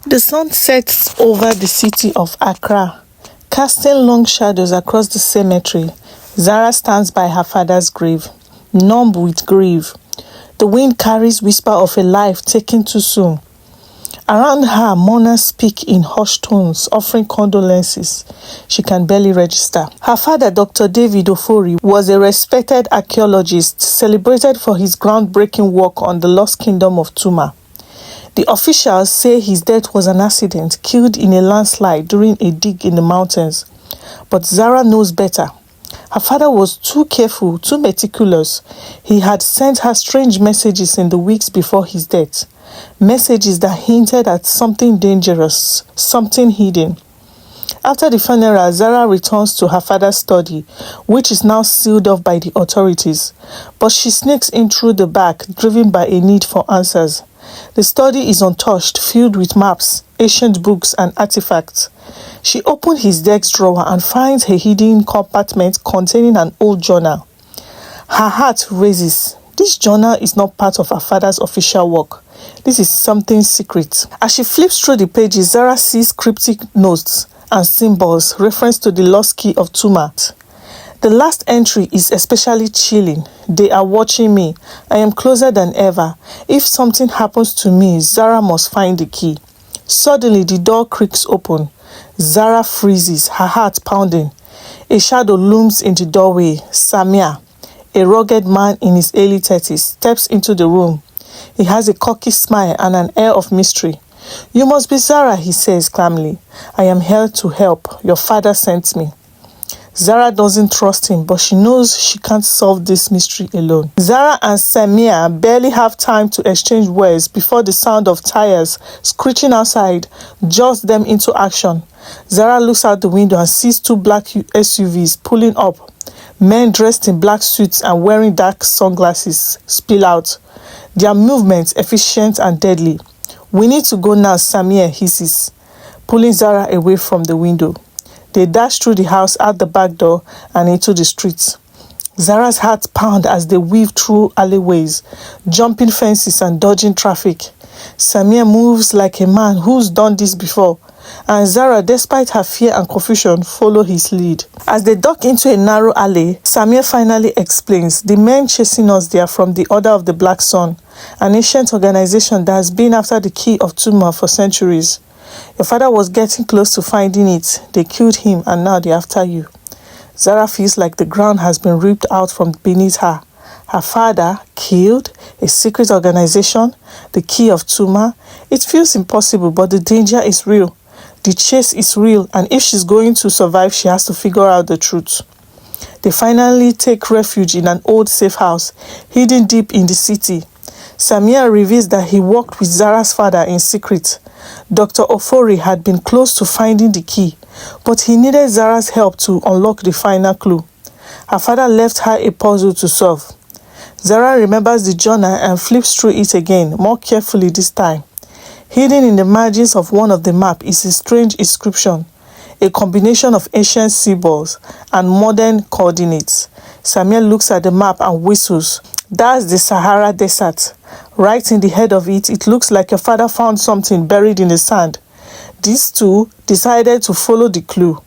The sun sets over the city of Accra, casting long shadows across the cemetery. Zara stands by her father's grave, numb with grief. The wind carries whisper of a life taken too soon. Around her, mourners speak in hushed tones, offering condolences. She can barely register. Her father, Dr. David Ofori, was a respected archaeologist, celebrated for his groundbreaking work on the lost kingdom of Tuma. The officials say his death was an accident, killed in a landslide during a dig in the mountains. But Zara knows better. Her father was too careful, too meticulous. He had sent her strange messages in the weeks before his death. Messages that hinted at something dangerous, something hidden. After the funeral, Zara returns to her father's study, which is now sealed off by the authorities. But she sneaks in through the back, driven by a need for answers. The study is untouched, filled with maps, ancient books, and artifacts. She opens his desk drawer and finds a hidden compartment containing an old journal. Her heart races. This journal is not part of her father's official work. This is something secret. As she flips through the pages, Zara sees cryptic notes and symbols, reference to the lost Key of Tuma. The last entry is especially chilling. They are watching me. I am closer than ever. If something happens to me, Zara must find the key. Suddenly, the door creaks open. Zara freezes, her heart pounding. A shadow looms in the doorway. Samir, a rugged man in his early 30s, steps into the room. He has a cocky smile and an air of mystery. "You must be Zara," he says calmly. "I am here to help. Your father sent me." Zara doesn't trust him, but she knows she can't solve this mystery alone. Zara and Samir barely have time to exchange words before the sound of tires screeching outside jolts them into action. Zara looks out the window and sees two black SUVs pulling up. Men dressed in black suits and wearing dark sunglasses spill out, their movements efficient and deadly. "We need to go now," Samir hisses, pulling Zara away from the window. They dash through the house, out the back door, and into the streets. Zara's heart pounds as they weave through alleyways, jumping fences and dodging traffic. Samir moves like a man who's done this before, and Zara, despite her fear and confusion, follow his lead. As they duck into a narrow alley, Samir finally explains, "The men chasing us, they are from the Order of the Black Sun, an ancient organization that has been after the Key of Tuma for centuries. Your father was getting close to finding it. They killed him and now they're after you." Zara feels like the ground has been ripped out from beneath her. Her father killed? A secret organization? The Key of Tuma? It feels impossible, but the danger is real. The chase is real, and if she's going to survive, she has to figure out the truth. They finally take refuge in an old safe house, hidden deep in the city. Samir reveals that he worked with Zara's father in secret. Dr. Ofori had been close to finding the key, but he needed Zara's help to unlock the final clue. Her father left her a puzzle to solve. Zara remembers the journal and flips through it again, more carefully this time. Hidden in the margins of one of the maps is a strange inscription, a combination of ancient symbols and modern coordinates. Samir looks at the map and whistles. That's the Sahara Desert. Right in the head of it, it looks like your father found something buried in the sand. These two decided to follow the clue.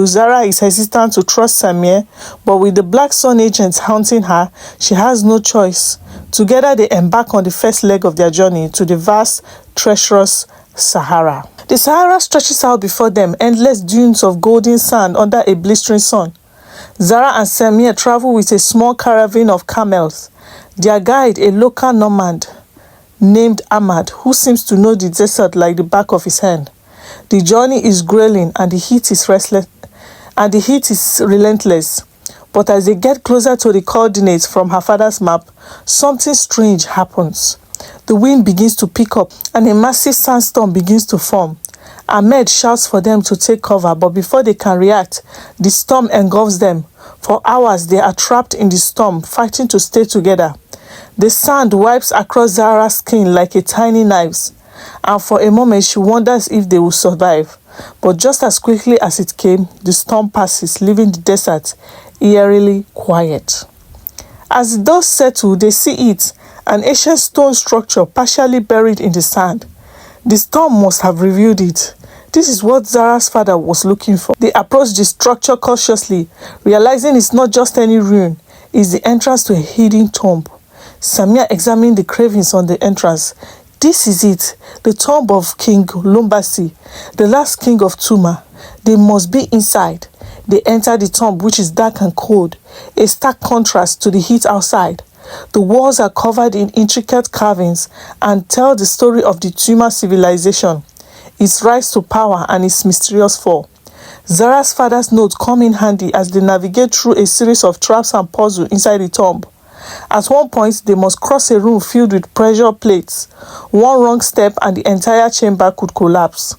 Zara is hesitant to trust Samir, but with the Black Sun agents haunting her, she has no choice. Together they embark on the first leg of their journey to the vast, treacherous Sahara. The Sahara stretches out before them, endless dunes of golden sand under a blistering sun. Zara and Samir travel with a small caravan of camels. Their guide, a local nomad named Ahmad, who seems to know the desert like the back of his hand. The journey is grueling and the heat is relentless. But as they get closer to the coordinates from her father's map, something strange happens. The wind begins to pick up and a massive sandstorm begins to form. Ahmed shouts for them to take cover, but before they can react, the storm engulfs them. For hours, they are trapped in the storm, fighting to stay together. The sand wipes across Zara's skin like a tiny knife, and for a moment she wonders if they will survive. But just as quickly as it came, the storm passes, leaving the desert eerily quiet. As the dust settles, they see it, an ancient stone structure partially buried in the sand. The storm must have revealed it. This is what Zara's father was looking for. They approached the structure cautiously, realizing it's not just any ruin, it's the entrance to a hidden tomb. Samir examined the carvings on the entrance. This is it, the tomb of King Lumbasi, the last king of Tuma. They must be inside. They enter the tomb, which is dark and cold, a stark contrast to the heat outside. The walls are covered in intricate carvings and tell the story of the Tuma civilization, its rise to power and its mysterious fall. Zara's father's notes come in handy as they navigate through a series of traps and puzzles inside the tomb. At one point, they must cross a room filled with pressure plates. One wrong step and the entire chamber could collapse.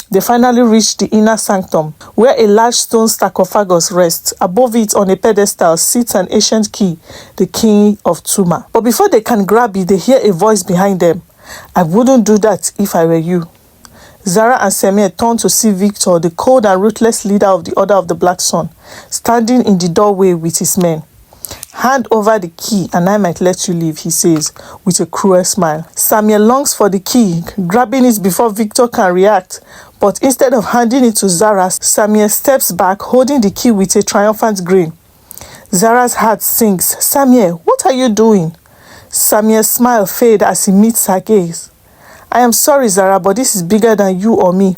They finally reach the inner sanctum, where a large stone sarcophagus rests. Above it, on a pedestal, sits an ancient key, the King of Tuma. But before they can grab it, they hear a voice behind them. "I wouldn't do that if I were you." Zara and Samir turn to see Victor, the cold and ruthless leader of the Order of the Black Sun, standing in the doorway with his men. "Hand over the key and I might let you leave," he says, with a cruel smile. Samir longs for the key, grabbing it before Victor can react. But instead of handing it to Zara, Samir steps back, holding the key with a triumphant grin. Zara's heart sinks. "Samir, what are you doing?" Samir's smile fades as he meets her gaze. "I am sorry, Zara, but this is bigger than you or me.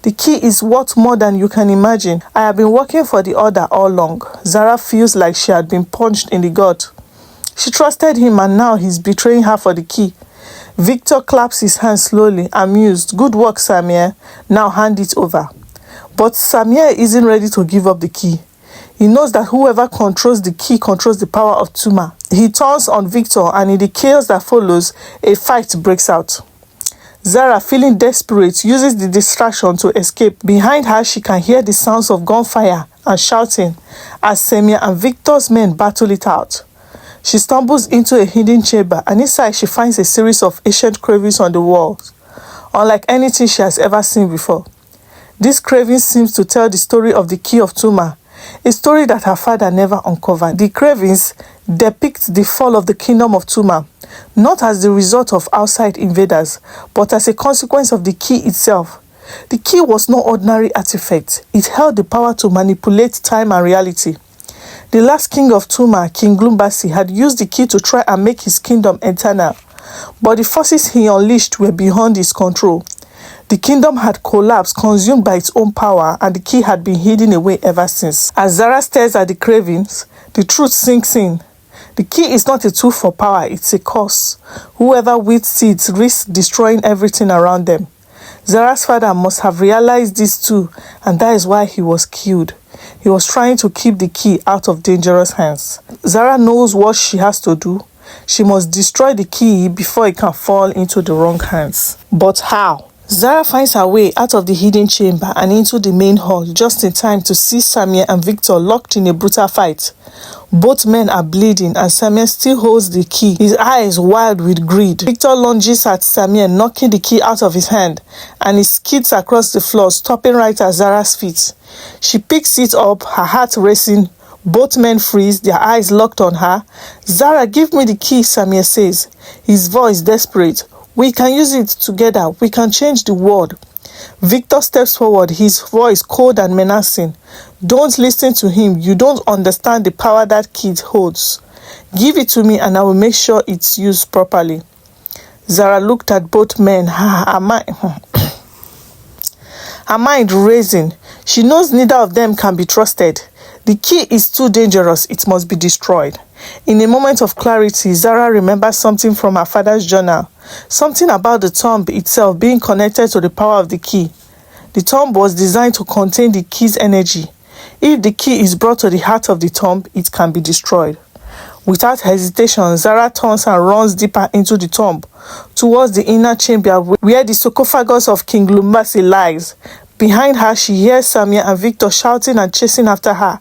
The key is worth more than you can imagine. I have been working for the Order all along." Zara feels like she had been punched in the gut. She trusted him and now he's betraying her for the key. Victor claps his hands slowly, amused. "Good work, Samir. Now hand it over." But Samir isn't ready to give up the key. He knows that whoever controls the key controls the power of Tuma. He turns on Victor and in the chaos that follows, a fight breaks out. Zara, feeling desperate, uses the distraction to escape. Behind her, she can hear the sounds of gunfire and shouting as Samir and Victor's men battle it out. She stumbles into a hidden chamber and inside she finds a series of ancient carvings on the walls, unlike anything she has ever seen before. This carving seems to tell the story of the Key of Tuma, a story that her father never uncovered. The carvings depict the fall of the kingdom of Tuma, not as the result of outside invaders, but as a consequence of the key itself. The key was no ordinary artifact. It held the power to manipulate time and reality. The last king of Tuma, King Lumbasi, had used the key to try and make his kingdom eternal, but the forces he unleashed were beyond his control. The kingdom had collapsed, consumed by its own power, and the key had been hidden away ever since. As Zara stares at the carvings, the truth sinks in. The key is not a tool for power, it's a curse. Whoever wields it risks destroying everything around them. Zara's father must have realized this too, and that is why he was killed. He was trying to keep the key out of dangerous hands. Zara knows what she has to do. She must destroy the key before it can fall into the wrong hands. But how? Zara finds her way out of the hidden chamber and into the main hall just in time to see Samir and Victor locked in a brutal fight. Both men are bleeding and Samir still holds the key, his eyes wild with greed. Victor lunges at Samir, knocking the key out of his hand, and he skids across the floor, stopping right at Zara's feet. She picks it up, her heart racing. Both men freeze, their eyes locked on her. "Zara, give me the key," Samir says, his voice desperate. "We can use it together. We can change the world." Victor steps forward, his voice cold and menacing. "Don't listen to him. You don't understand the power that key holds. Give it to me and I will make sure it's used properly." Zara looked at both men, her mind racing. She knows neither of them can be trusted. The key is too dangerous. It must be destroyed. In a moment of clarity, Zara remembers something from her father's journal. Something about the tomb itself being connected to the power of the key. The tomb was designed to contain the key's energy. If the key is brought to the heart of the tomb, it can be destroyed. Without hesitation, Zara turns and runs deeper into the tomb, towards the inner chamber where the sarcophagus of King Lumbasi lies. Behind her, she hears Samir and Victor shouting and chasing after her,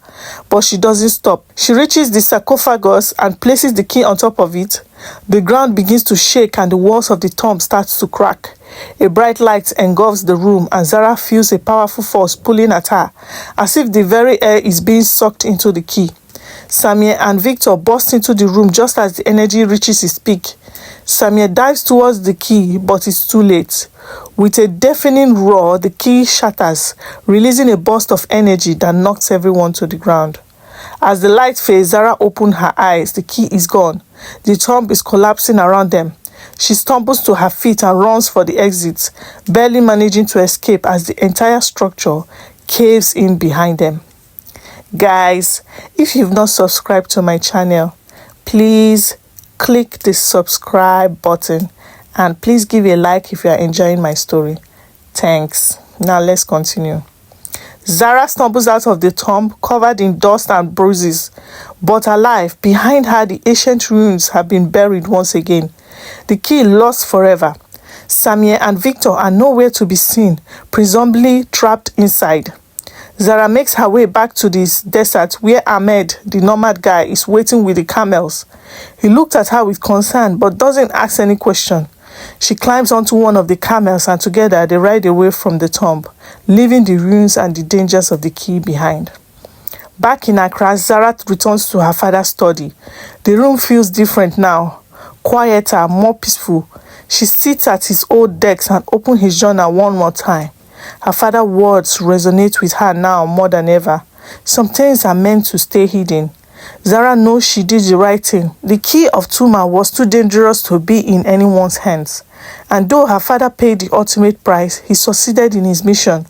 but she doesn't stop. She reaches the sarcophagus and places the key on top of it. The ground begins to shake and the walls of the tomb start to crack. A bright light engulfs the room and Zara feels a powerful force pulling at her, as if the very air is being sucked into the key. Samir and Victor burst into the room just as the energy reaches its peak. Samir dives towards the key, but it's too late. With a deafening roar, the key shatters, releasing a burst of energy that knocks everyone to the ground. As the light fades, Zara opens her eyes. The key is gone. The tomb is collapsing around them. She stumbles to her feet and runs for the exit, barely managing to escape as the entire structure caves in behind them. Guys, if you've not subscribed to my channel, please click the subscribe button and please give a like if you are enjoying my story. Thanks. Now let's continue. Zara stumbles out of the tomb, covered in dust and bruises, but alive. Behind her, the ancient ruins have been buried once again. The key lost forever. Samir and Victor are nowhere to be seen, presumably trapped inside. Zara makes her way back to this desert where Ahmed, the nomad guy, is waiting with the camels. He looked at her with concern but doesn't ask any question. She climbs onto one of the camels and together they ride away from the tomb, leaving the ruins and the dangers of the key behind. Back in Accra, Zara returns to her father's study. The room feels different now, quieter, more peaceful. She sits at his old desk and opens his journal one more time. Her father's words resonate with her now more than ever. Some things are meant to stay hidden. Zara knows she did the right thing. The Key of Tuma was too dangerous to be in anyone's hands. And though her father paid the ultimate price, he succeeded in his mission.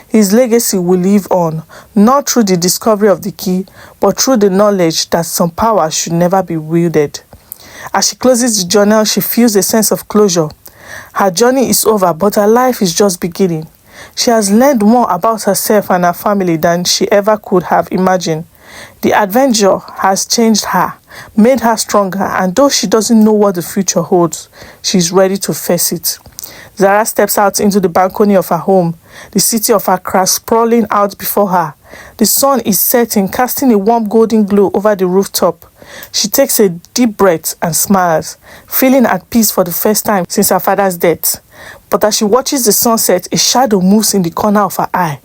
His legacy will live on, not through the discovery of the key, but through the knowledge that some power should never be wielded. As she closes the journal, she feels a sense of closure. Her journey is over, but her life is just beginning. She has learned more about herself and her family than she ever could have imagined. The adventure has changed her, made her stronger, and though she doesn't know what the future holds, she's ready to face it. Zara steps out into the balcony of her home, the city of Accra sprawling out before her. The sun is setting, casting a warm golden glow over the rooftop. She takes a deep breath and smiles, feeling at peace for the first time since her father's death. But as she watches the sunset, a shadow moves in the corner of her eye.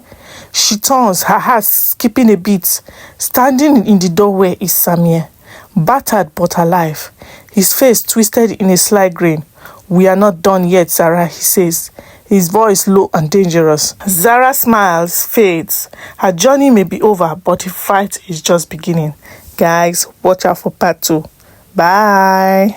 She turns, her heart skipping a beat. Standing in the doorway is Samir, battered but alive, his face twisted in a sly grin. "We are not done yet, Zara," he says, his voice low and dangerous. Zara smiles, fades. Her journey may be over, but the fight is just beginning. Guys, watch out for part 2. Bye.